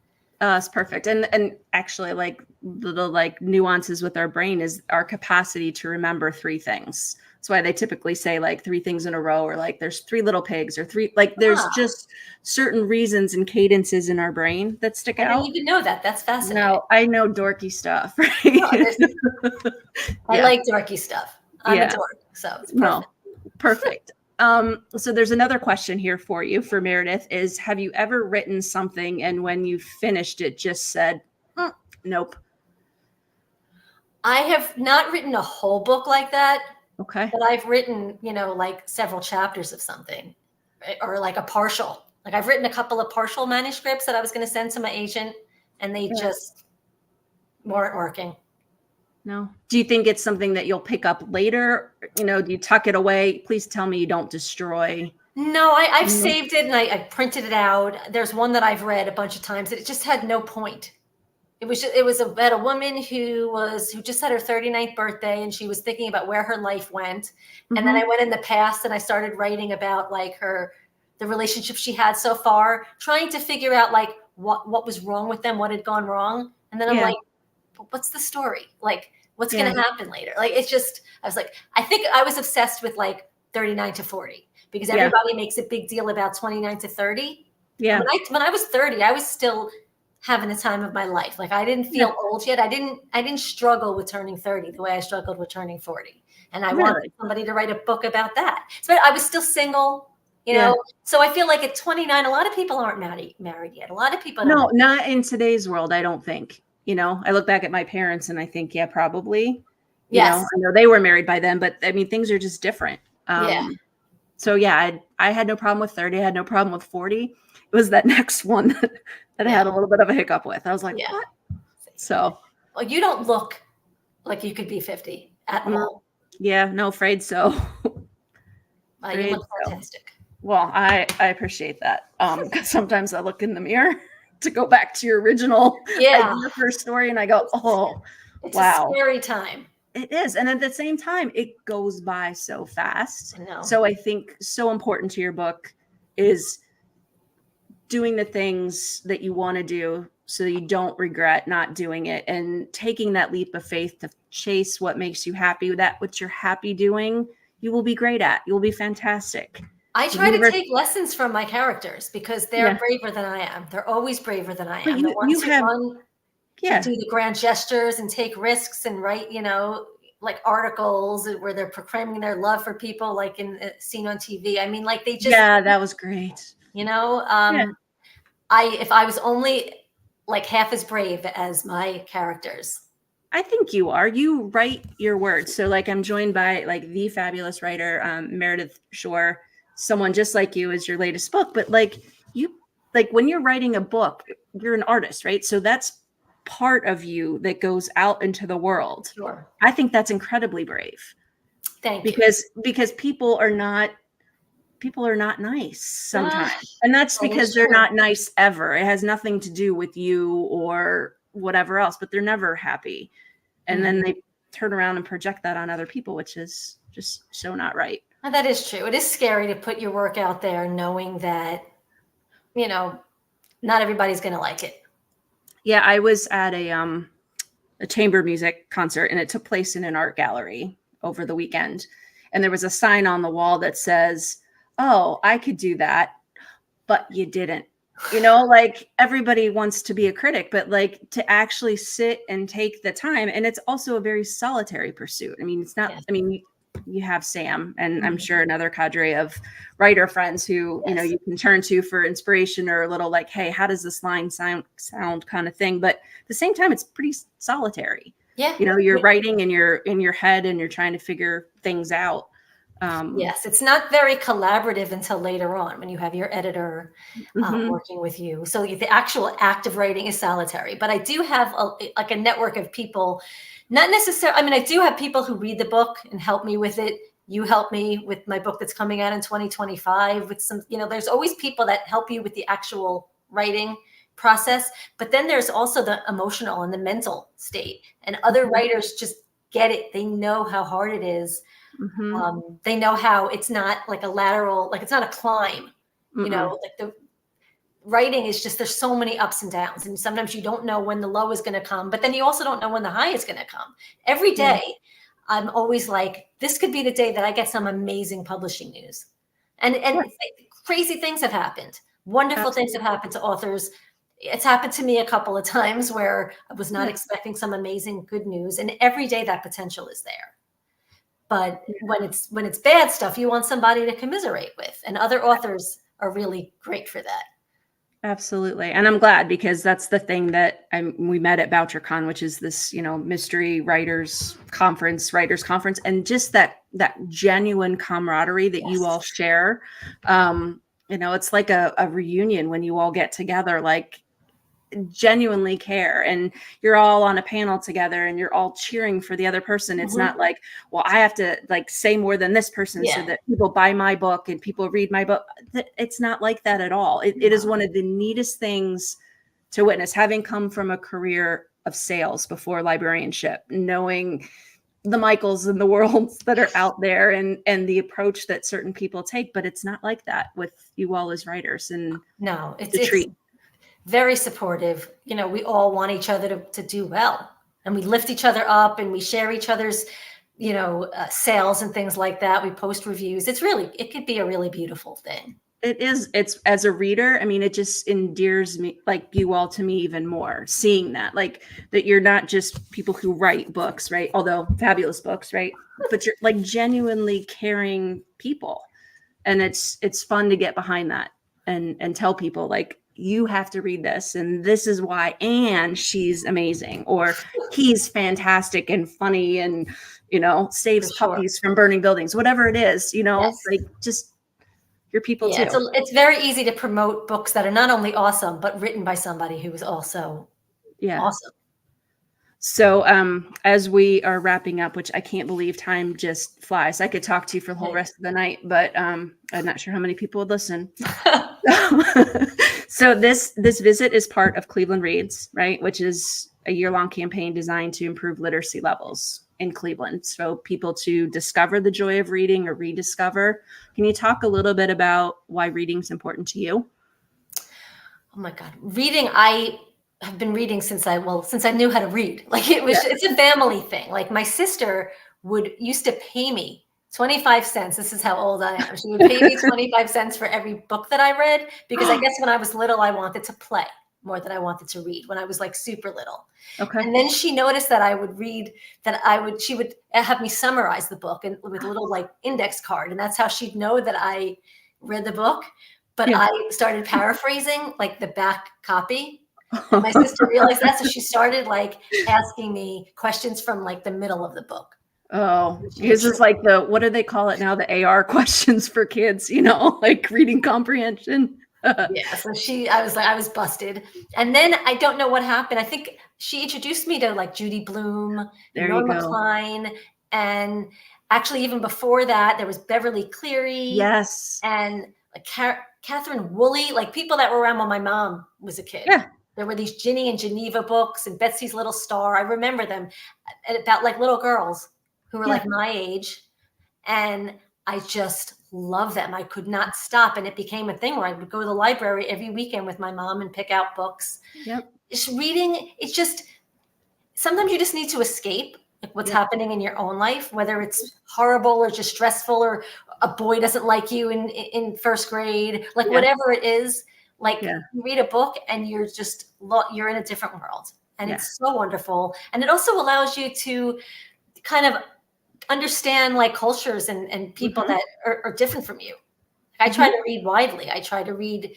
It's perfect. And actually, like little like nuances with our brain is our capacity to remember three things. That's why they typically say like three things in a row, or like there's three little pigs, or three, like there's just certain reasons and cadences in our brain that stick I out. didn't even know that. That's fascinating. No, I know dorky stuff, right? I like dorky stuff. I'm a dork, so it's perfect. No, perfect. So there's another question here for you, for Meredith, is have you ever written something and when you finished it just said, nope? I have not written a whole book like that. Okay. But I've written, like several chapters of something, right? Or like a partial. Like I've written a couple of partial manuscripts that I was going to send to my agent, and they just weren't working. No. Do you think it's something that you'll pick up later? Do you tuck it away? Please tell me you don't destroy. No, I've saved it and I printed it out. There's one that I've read a bunch of times that it just had no point. It was about a woman who just had her 39th birthday, and she was thinking about where her life went. And then I went in the past and I started writing about like the relationship she had so far, trying to figure out like what was wrong with them, what had gone wrong. And then I'm like, what's the story? Like, what's going to happen later? Like, I was like, I think I was obsessed with like 39 to 40 because everybody makes a big deal about 29 to 30. Yeah. When I was 30, I was still having the time of my life. Like I didn't feel old yet. I didn't struggle with turning 30 the way I struggled with turning 40. And I wanted somebody to write a book about that. So I was still single, So I feel like at 29, a lot of people aren't married yet. A lot of people don't. No, not in today's world, I don't think. I look back at my parents and I think, probably. I know they were married by then, but I mean, things are just different. So I had no problem with 30. I had no problem with 40. It was that next one that I had a little bit of a hiccup with. I was like, what? So. Well, you don't look like you could be 50 at all. Yeah, no, afraid so. You look fantastic. Well, I appreciate that. Because sometimes I look in the mirror to go back to your original idea for a story and I go, it's a scary time. It is. And at the same time, it goes by so fast. I know. So I think so important to your book is doing the things that you want to do so you don't regret not doing it, and taking that leap of faith to chase what makes you happy. That what you're happy doing, you will be great at. You'll be fantastic. I try to take lessons from my characters because they're braver than I am. They're always braver than I am. The ones who run, do the grand gestures and take risks and write, like articles where they're proclaiming their love for people, like in a scene on TV. I mean, like they just that was great. If I was only like half as brave as my characters. I think you are. You write your words. So like I'm joined by like the fabulous writer, Meredith Schorr, someone just like you is your latest book. But like when you're writing a book, you're an artist, right? So that's part of you that goes out into the world. Sure. I think that's incredibly brave. Thank you. Because people are not nice sometimes. And that's because they're not nice ever. It has nothing to do with you or whatever else, but they're never happy. And then they turn around and project that on other people, which is just so not right. And that is true. It is scary to put your work out there knowing that, not everybody's going to like it. Yeah, I was at a chamber music concert and it took place in an art gallery over the weekend. And there was a sign on the wall that says, "Oh, I could do that, but you didn't." Like everybody wants to be a critic, but like to actually sit and take the time. And it's also a very solitary pursuit. I mean, it's not, you have Sam and I'm sure another cadre of writer friends who, you can turn to for inspiration or a little like, hey, how does this line sound kind of thing. But at the same time, it's pretty solitary. Yeah. You're writing in your head and you're trying to figure things out. Yes, it's not very collaborative until later on when you have your editor working with you. So the actual act of writing is solitary. But I do have a network of people, not necessarily. I mean, I do have people who read the book and help me with it. You help me with my book that's coming out in 2025 with some, there's always people that help you with the actual writing process. But then there's also the emotional and the mental state. And other writers just get it. They know how hard it is. They know how it's not like a lateral, like it's not a climb, like writing is just, there's so many ups and downs. And sometimes you don't know when the low is going to come, but then you also don't know when the high is going to come. Every day, I'm always like, this could be the day that I get some amazing publishing news. And crazy things have happened. Wonderful things have happened to authors. It's happened to me a couple of times where I was not expecting some amazing good news. And every day that potential is there. But when it's bad stuff, you want somebody to commiserate with. And other authors are really great for that. Absolutely. And I'm glad, because that's the thing that we met at BoucherCon, which is this, mystery writers conference. And just that genuine camaraderie that you all share. It's like a reunion when you all get together, like genuinely care, and you're all on a panel together and you're all cheering for the other person. It's not like, well, I have to like say more than this person so that people buy my book and people read my book. It's not like that at all. It is one of the neatest things to witness, having come from a career of sales before librarianship, knowing the Michaels and the worlds that are out there, and the approach that certain people take. But it's not like that with you all as writers. And no, it's very supportive. We all want each other to do well, and we lift each other up, and we share each other's, sales and things like that. We post reviews. It could be a really beautiful thing. It is. It's, as a reader, I mean, it just endears me, like you all, to me even more, seeing that, like, that you're not just people who write books, right? Although fabulous books, right? But you're like genuinely caring people. And it's fun to get behind that and tell people, like, you have to read this, and this is why, and she's amazing, or he's fantastic and funny, and saves puppies from burning buildings, whatever it is, like, just your people too. It's very easy to promote books that are not only awesome, but written by somebody who is also awesome. So as we are wrapping up, which I can't believe time just flies. I could talk to you for the whole rest of the night, but I'm not sure how many people would listen. So this visit is part of Cleveland Reads, right? Which is a year-long campaign designed to improve literacy levels in Cleveland. So people to discover the joy of reading or rediscover. Can you talk a little bit about why reading is important to you? Oh my God. Reading, I have been reading since I knew how to read. Like, it's a family thing. Like, my sister used to pay me 25 cents. This is how old I am. She would pay me 25 cents for every book that I read, because I guess when I was little, I wanted to play more than I wanted to read, when I was like super little. Okay. And then she noticed that I would read, she would have me summarize the book and with a little like index card. And that's how she'd know that I read the book. But I started paraphrasing like the back copy. And my sister realized that. So she started like asking me questions from like the middle of the book. Oh, this is like what do they call it now? The AR questions for kids, like reading comprehension. So I was busted. And then I don't know what happened. I think she introduced me to like Judy Blume, Norma Klein. And actually, even before that, there was Beverly Cleary. Yes. And like Catherine Woolley, like people that were around when my mom was a kid. Yeah. There were these Ginny and Geneva books and Betsy's Little Star. I remember them, about like little girls who were like my age. And I just love them. I could not stop. And it became a thing where I would go to the library every weekend with my mom and pick out books. Yep. Just reading. It's just, sometimes you just need to escape like what's happening in your own life, whether it's horrible or just stressful, or a boy doesn't like you in first grade, like whatever it is, like you read a book and you're in a different world, and it's so wonderful. And it also allows you to kind of understand like cultures and people that are different from you. I try to read widely. I try to read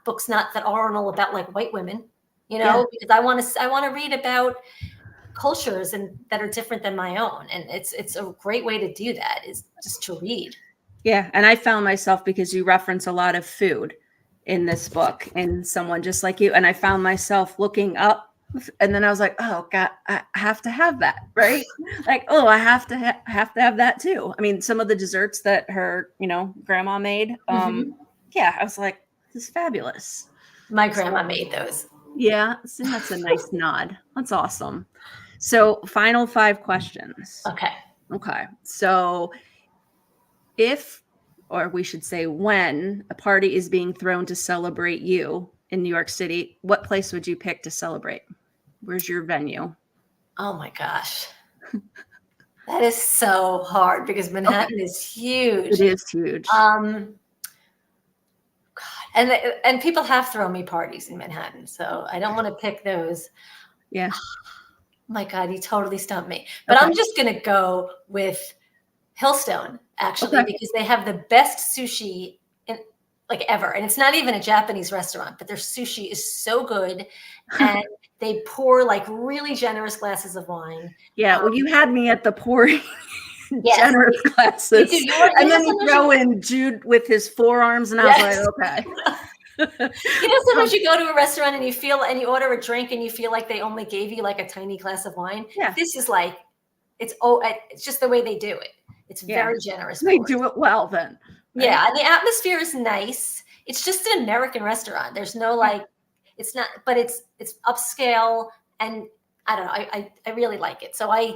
books that aren't all about like white women, because I want to read about cultures that are different than my own. And it's a great way to do that, is just to read. Yeah. And I found myself, because you reference a lot of food in this book, and someone just like you, and I found myself looking up, and then I was like, oh God, I have to have that. Right. Like, oh, I have to have that too. I mean, some of the desserts that her, grandma made. I was like, this is fabulous. My grandma made those. Yeah. So that's a nice nod. That's awesome. So final 5 questions. Okay. So if or we should say when, a party is being thrown to celebrate you in New York City, what place would you pick to celebrate? Where's your venue? Oh my gosh. That is so hard because Manhattan is huge. It is huge. God, and people have thrown me parties in Manhattan, so I don't want to pick those. Yeah. My God, you totally stumped me. But I'm just gonna go with Hillstone, actually, because they have the best sushi in like ever. And it's not even a Japanese restaurant, but their sushi is so good. And they pour like really generous glasses of wine. Yeah, well, you had me at the pouring generous You glasses. do. And then you throw in Jude with his forearms, and I was like, okay. Sometimes you go to a restaurant and you order a drink and you feel like they only gave you like a tiny glass of wine. Yeah. This is like, it's just the way they do it. It's very generous. They do it well then. Right? Yeah, and the atmosphere is nice. It's just an American restaurant. There's no like, it's not, but it's upscale, and I don't know. I really like it. So I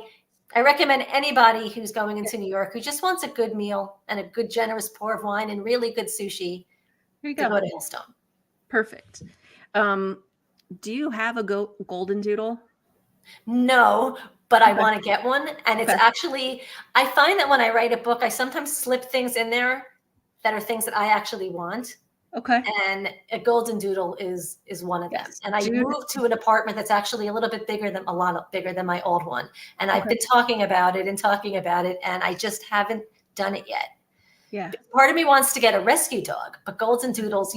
recommend anybody who's going into New York who just wants a good meal and a good generous pour of wine and really good sushi. Here you go to Hillstone. Perfect. Do you have a golden doodle? No, but I want to get one. And it's actually, I find that when I write a book, I sometimes slip things in there that are things that I actually want. Okay. And a golden doodle is one of them. And I moved to an apartment that's actually a lot bigger than my old one. And I've been talking about it, and I just haven't done it yet. Yeah. Part of me wants to get a rescue dog, but golden doodles,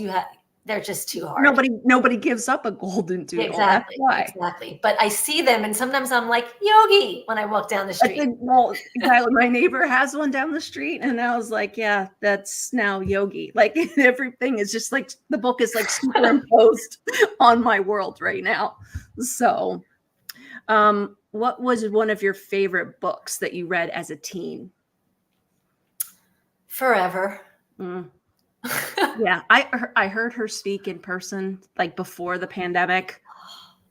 they're just too hard. Nobody gives up a golden doodle. Exactly. That's why. Exactly. But I see them, and sometimes I'm like, Yogi, when I walk down the street. My neighbor has one down the street, and I was like, yeah, that's now Yogi. Like everything is just like, the book is like superimposed on my world right now. So what was one of your favorite books that you read as a teen? Forever. Yeah, I heard her speak in person like before the pandemic.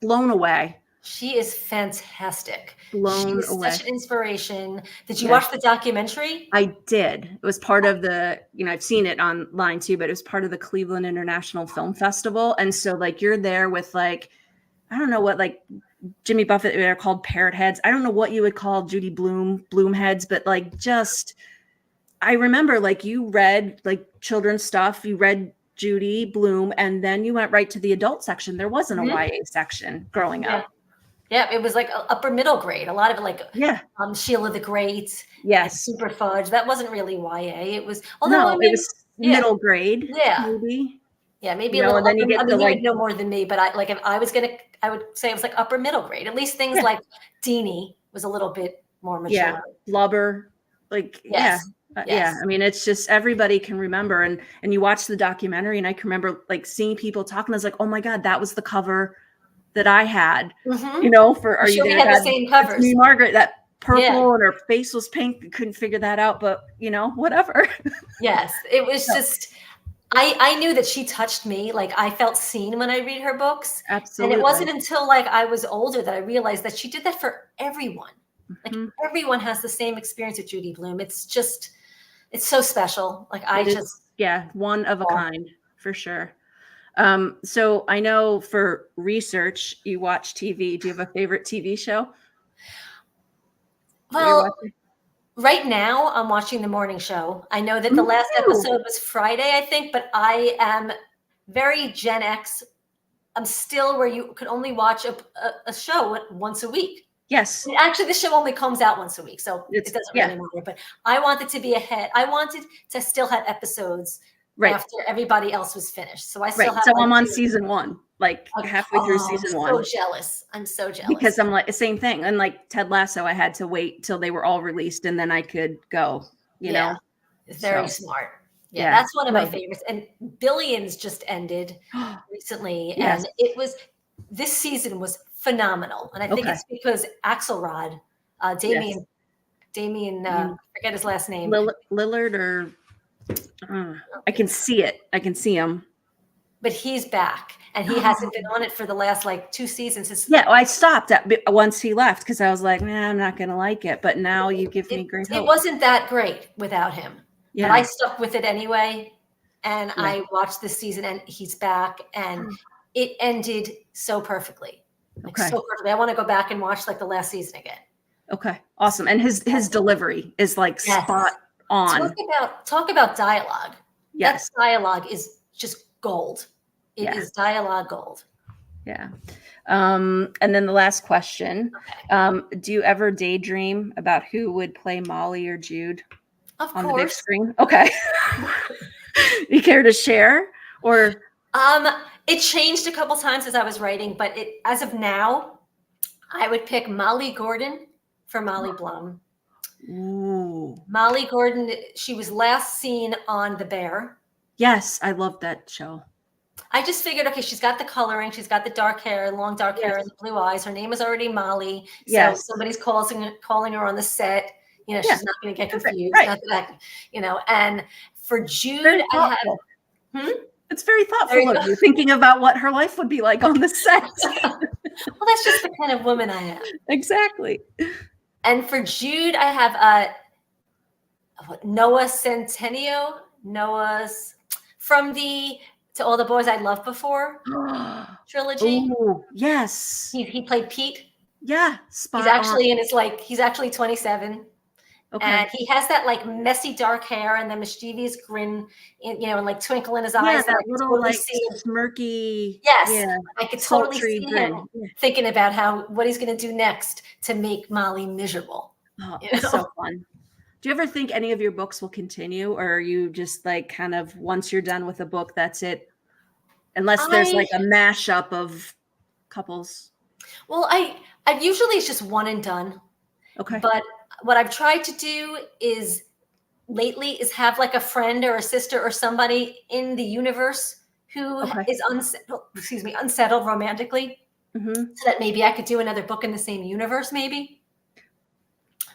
Blown away. She is fantastic. Blown away. Such an inspiration. Did you watch the documentary? I did. It was part of the, I've seen it online too, but it was part of the Cleveland International Film Festival. And so like you're there with like, I don't know what, like Jimmy Buffett, they're called parrot heads. I don't know what you would call Judy Bloom heads, but like just, I remember like you read like children's stuff, you read Judy Bloom, and then you went right to the adult section. There wasn't a YA section growing up. Yeah, it was like upper middle grade. A lot of it like Sheila the Great. Yes. Super Fudge. That wasn't really YA. It was, it was middle grade. Yeah. Maybe. Yeah, maybe a little. And then you get you would know more than me, but I would say it was like upper middle grade. At least things like Deanie was a little bit more mature. Yeah. Blubber. Like, yes. Yeah, I mean, it's just everybody can remember, and you watch the documentary, and I can remember like seeing people talking. I was like, oh my god, that was the cover that I had. For Are You There? We had the same covers. Me, Margaret, that purple and her face was pink. Couldn't figure that out, but whatever. Yes, it was just. I knew that she touched me. Like I felt seen when I read her books. Absolutely. And it wasn't until like I was older that I realized that she did that for everyone. Like everyone has the same experience with Judy Bloom. It's so special. Like one of a kind for sure. So I know for research you watch TV. Do you have a favorite TV show? Well, right now I'm watching The Morning Show. I know that the last episode was Friday, I think, but I am very Gen X. I'm still where you could only watch a show once a week. Yes. Actually, the show only comes out once a week, so it doesn't really matter. But I wanted to be ahead. I wanted to still have episodes after everybody else was finished. So I still have. So I'm on season 1, like halfway through season 1. I'm so jealous. I'm so jealous. Because I'm like the same thing. And like Ted Lasso, I had to wait till they were all released, and then I could go. You know, it's very smart. Yeah, that's one of my favorites. And Billions just ended recently, and this season was phenomenal. And I think it's because Axelrod, Damien, forget his last name. Lillard or I can see it. I can see him. But he's back, and he hasn't been on it for the last like 2 seasons. I stopped once he left because I was like, I'm not going to like it. But now you give me great hope. It wasn't that great without him. but I stuck with it anyway. And I watched this season and he's back and it ended so perfectly. Like so perfectly. I want to go back and watch like the last season again. Okay. Awesome. And his delivery is like spot on. Talk about dialogue. Yes. That dialogue is just gold. It is dialogue gold. Yeah. And then the last question. Okay. Do you ever daydream about who would play Molly or Jude on the big screen? Okay. You care to share or? It changed a couple times as I was writing, but as of now, I would pick Molly Gordon for Molly Blum. Ooh. Molly Gordon, she was last seen on The Bear. Yes, I love that show. I just figured, okay, she's got the coloring, she's got the dark hair, long dark hair, and the blue eyes. Her name is already Molly. So somebody's calling her on the set. You know, she's not going to get confused. Right. Not that, you know, and for Jude, I have. It's very thoughtful of you, thinking about what her life would be like on the set. Well, that's just the kind of woman I am. Exactly. And for Jude, I have Noah Centineo. Noah's from the To All the Boys I Loved Before trilogy. Oh, yes. He played Pete. Yeah, he's actually in his he's actually 27. Okay. And he has that like messy dark hair and the mischievous grin, and like twinkle in his eyes. That little totally smirky. Yes, yeah, I could totally see him thinking about what he's going to do next to make Molly miserable. Oh, it's so fun. Do you ever think any of your books will continue, or are you just like kind of once you're done with a book, that's it? Unless there's like a mashup of couples. Well, I usually it's just one and done. Okay. But what I've tried to do lately is have like a friend or a sister or somebody in the universe who is unsettled romantically, so that maybe I could do another book in the same universe, maybe.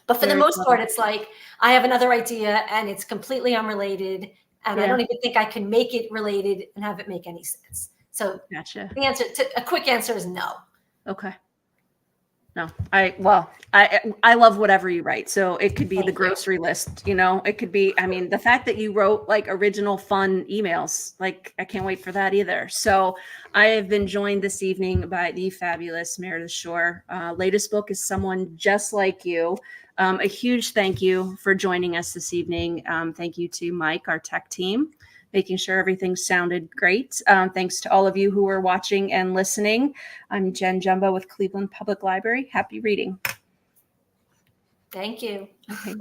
But for the most part, it's like I have another idea and it's completely unrelated, and I don't even think I can make it related and have it make any sense. So gotcha. A quick answer is no. Okay. No, I love whatever you write. So it could be the grocery list, it could be, I mean, the fact that you wrote like original fun emails, like I can't wait for that either. So I have been joined this evening by the fabulous Meredith Schorr. Latest book is Someone Just Like You. A huge thank you for joining us this evening. Thank you to Mike, our tech team, making sure everything sounded great. Thanks to all of you who are watching and listening. I'm Jen Jumbo with Cleveland Public Library. Happy reading. Thank you. Okay.